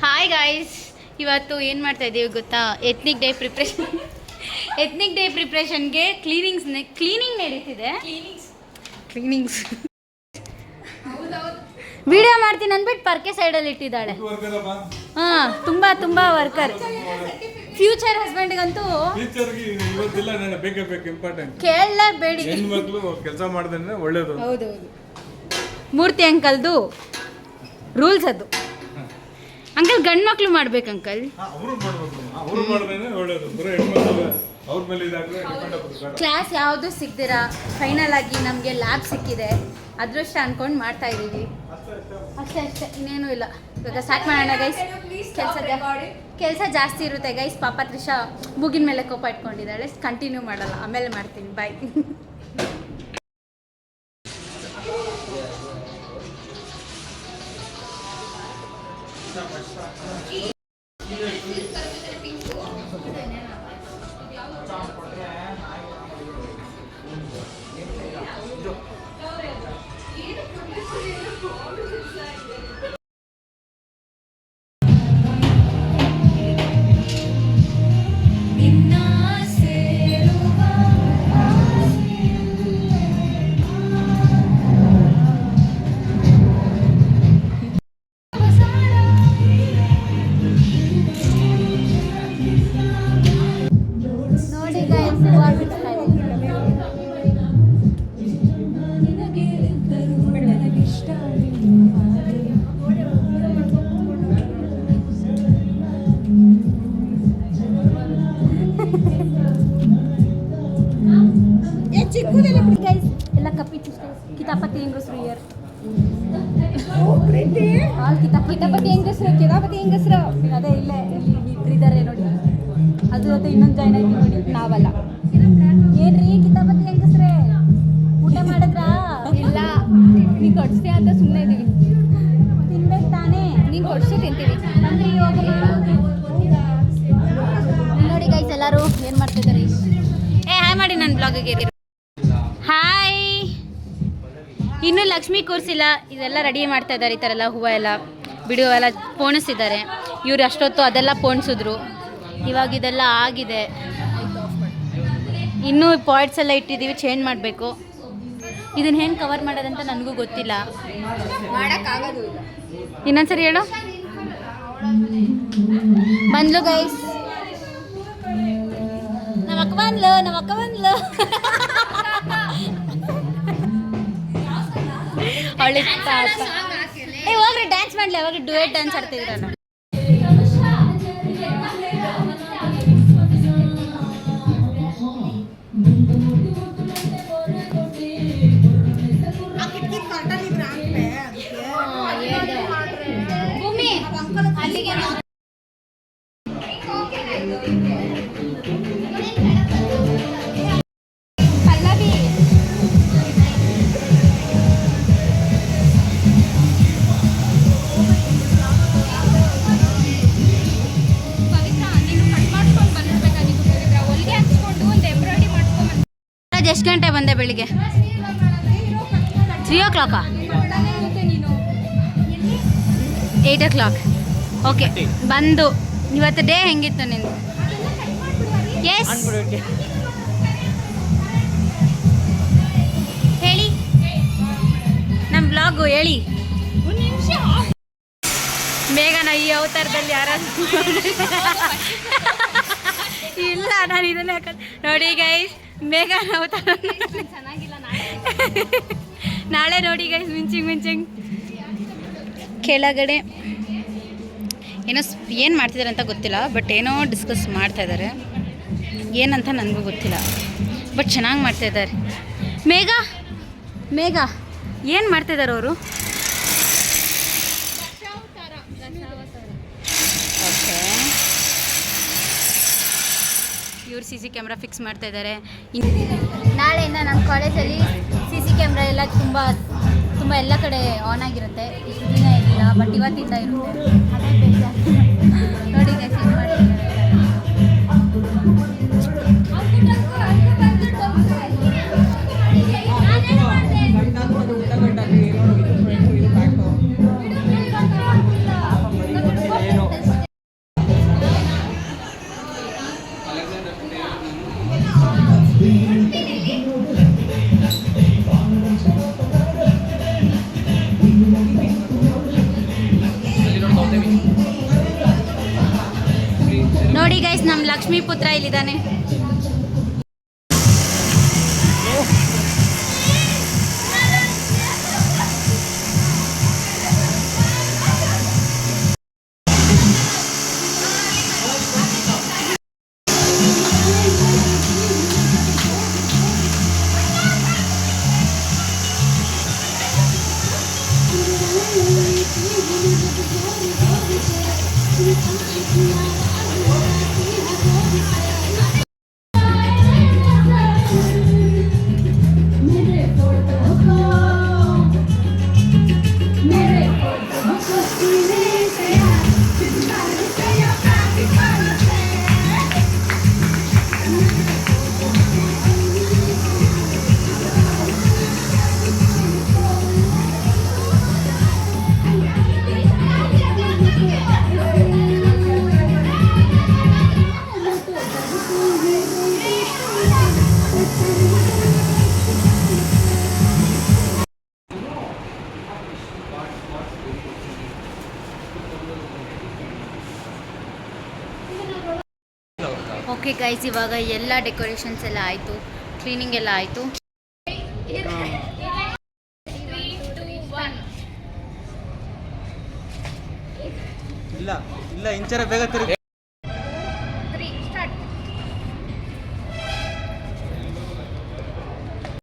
Hi guys, ಇವತ್ತು ಏನು ಮಾಡ್ತಾ ಇದ್ದೀವಿ ಗೊತ್ತಾ? ಎತ್ನಿಕ್ ಡೇ ಪ್ರಿಪ್ರೇಷನ್ಗೆ ಕ್ಲೀನಿಂಗ್ ನಡೀತಿದೆ. ಕ್ಲೀನಿಂಗ್ಸ್ ವಿಡಿಯೋ ಮಾಡ್ತೀನಿ ಅಂದ್ಬಿಟ್ಟು ಪರ್ಕೆ ಸೈಡಲ್ಲಿ ಇಟ್ಟಿದ್ದಾಳೆ. ಹಾಂ, ತುಂಬ ವರ್ಕರ್. ಫ್ಯೂಚರ್ ಹಸ್ಬೆಂಡ್ಗಂತೂ ಕೇಳಲೇಬೇಡಿ. ಕೆಲಸ ಮಾಡಿದ್ರೆ ಒಳ್ಳೇದು. ಹೌದು, ಮೂರ್ತಿ ಅಂಕಲ್ದು ರೂಲ್ಸ್ ಅದು. ಅಂಕಲ್ ಗಂಡು ಮಕ್ಳು ಮಾಡ್ಬೇಕು ಅಂಕಲ್. ಕ್ಲಾಸ್ ಯಾವುದು ಸಿಗ್ದಿರಾ ಫೈನಲ್ ಆಗಿ ನಮಗೆ ಲ್ಯಾಬ್ ಸಿಕ್ಕಿದೆ. ಅದೃಷ್ಟ ಅನ್ಕೊಂಡು ಮಾಡ್ತಾ ಇದ್ದೀವಿ ಅಷ್ಟೇ. ಇನ್ನೇನು ಇಲ್ಲ. ಇವಾಗ ಸ್ಟಾರ್ಟ್ ಮಾಡೋಣ ಗೈಸ್. ಕೆಲಸ ಜಾಸ್ತಿ ಇರುತ್ತೆ ಗೈಸ್. ಪಾಪ ತ್ರಿಷಾ ಮೂಗಿನ ಮೇಲೆ ಕೋಪ ಇಟ್ಕೊಂಡಿದ್ದಾಳೆ. ಕಂಟಿನ್ಯೂ ಮಾಡಲ್ಲ, ಆಮೇಲೆ ಮಾಡ್ತೀನಿ. ಬಾಯ್. ಎಲ್ಲ ಕಪ್ಪಿಚ್ಚು ಕಿತಾಪತಿ ಹೆಂಗಸರು ಇಯರ್ ಕಿತಾಪತಿ ಹೆಂಗಸರು ಅದೇ ಇಲ್ಲೇ ಇಬ್ಬರಿದ್ದಾರೆ ನೋಡಿ. ಅದು ಇನ್ನೊಂದು ಜಾಯ್ನ್ ಆಗಿ ನೋಡಿ. ನಾವಲ್ಲ ಏನ್ರಿ ಕಿತಾಪತಿ ಹೆಂಗಸ್ರೆ, ಊಟ ಮಾಡಿದ್ರಾ? ಇಲ್ಲ, ನೀ ಕೊಡ್ಸ್ತೀಯ ಅಂತ ಸುಮ್ಮನೆ ಇದೀವಿ. ತಿನ್ಬೇಕು ತಾನೇ, ನೀನು ಕೊಡ್ಸು ತಿಂತೀವಿ. ನೋಡಿ ಗೈಸ್, ಎಲ್ಲರೂ ಏನು ಮಾಡ್ತಿದ್ದಾರೆ? ಹಾಯ್ ಮಾಡಿ ನನ್ನ ಬ್ಲಾಗಿಗೆ. ಹಾಯ್. ಇನ್ನೂ ಲಕ್ಷ್ಮಿ ಕೂರಿಸಿಲ್ಲ. ಇದೆಲ್ಲ ರೆಡಿ ಮಾಡ್ತಾ ಇದ್ದಾರೆ. ಈ ಥರ ಎಲ್ಲ ಹೂವು ಎಲ್ಲ ಬಿಡುವ ಎಲ್ಲ ಪೋಣಿಸಿದ್ದಾರೆ. ಇವ್ರು ಅಷ್ಟೊತ್ತು ಅದೆಲ್ಲ ಪೋಣಿಸಿದ್ರು. ಇವಾಗ ಇದೆಲ್ಲ ಆಗಿದೆ. ಇನ್ನೂ ಪಾಯಿಂಟ್ಸ್ ಎಲ್ಲ ಇಟ್ಟಿದ್ದೀವಿ, ಚೇಂಜ್ ಮಾಡಬೇಕು. ಇದನ್ನ ಏನು ಕವರ್ ಮಾಡೋದಂತ ನನಗೂ ಗೊತ್ತಿಲ್ಲ. ಮಾಡೋಕ್ಕಾಗೋದು ಇಲ್ಲ. ಇನ್ನೊಂದ್ಸರಿ ಹೇಳು. ಬಂದ್ಲು ಗೈಸ್, ನಮ್ಮ ಅಕ್ಕ ಬಂದ್ಲು. ಹೋಗ್ರಿ ಡ್ಯಾನ್ಸ್ ಮಾಡಲಿ. ಅವಾಗ ಡುಯೆಟ್ ಡ್ಯಾನ್ಸ್ ಆಡ್ತಿದ್ರ. ಎಷ್ಟು ಗಂಟೆ ಬಂದೆ? ಬೆಳಿಗ್ಗೆ 3 o'clock, 8 o'clock. ಓಕೆ, ಬಂದು ಇವತ್ತು ಡೇ ಹೆಂಗಿತ್ತು ನಿಂದು? ಎಸ್ ಹೇಳಿ, ನಮ್ಮ ಬ್ಲಾಗು ಹೇಳಿ. ಬೇಗನ ಈ ಅವತಾರದಲ್ಲಿ ಯಾರಾದ್ರೂ ಇಲ್ಲ, ನಾನು ಇದನ್ನೇ ನೋಡಿ ಗೈಸ್. ಬೇಗ ಅವತಾರ ನಾಳೆ ನೋಡಿ ಗೈಸ್. ಮಿಂಚಿಂಗ್ ಕೆಳಗಡೆ ಏನು ಮಾಡ್ತಿದ್ದಾರೆ ಅಂತ ಗೊತ್ತಿಲ್ಲ. ಬಟ್ ಏನೋ ಡಿಸ್ಕಸ್ ಮಾಡ್ತಾ ಇದ್ದಾರೆ. ಏನಂತ ನನಗೂ ಗೊತ್ತಿಲ್ಲ, ಬಟ್ ಚೆನ್ನಾಗಿ ಮಾಡ್ತಾಯಿದ್ದಾರೆ. ಮೇಘ ಏನು ಮಾಡ್ತಾಯಿದ್ದಾರೆ ಅವರು? ಓಕೆ, ಇವ್ರು CC ಕ್ಯಾಮ್ರಾ ಫಿಕ್ಸ್ ಮಾಡ್ತಾ ಇದ್ದಾರೆ. ನಾಳೆಯಿಂದ ನಮ್ಮ ಕಾಲೇಜಲ್ಲಿ CC ಕ್ಯಾಮ್ರಾ ಎಲ್ಲ ತುಂಬ ಎಲ್ಲ ಕಡೆ ಆನ್ ಆಗಿರುತ್ತೆ. ಇಷ್ಟು ದಿನ ಇರಲಿಲ್ಲ, ಬಟ್ ಇವತ್ತಿಂದ ಇರುತ್ತೆ. ನೋಡಿ ಗೈಸ್, ಏನು ಮಾಡ್ತಿದ್ದಾರೆ. ಲಕ್ಷ್ಮೀ ಪುತ್ರ ಇಲ್ಲಿದ್ದಾನೆ. ಓಕೆ ಗೈಸ್, ಇವಾಗ ಎಲ್ಲ ಡೆಕೋರೇಷನ್ಸ್ ಎಲ್ಲ ಆಯಿತು, ಕ್ಲೀನಿಂಗ್ ಎಲ್ಲ ಆಯಿತು. ಇಲ್ಲ ಇಲ್ಲ ಇಂಚರ ಬೇಗ ತಿರುಗಿ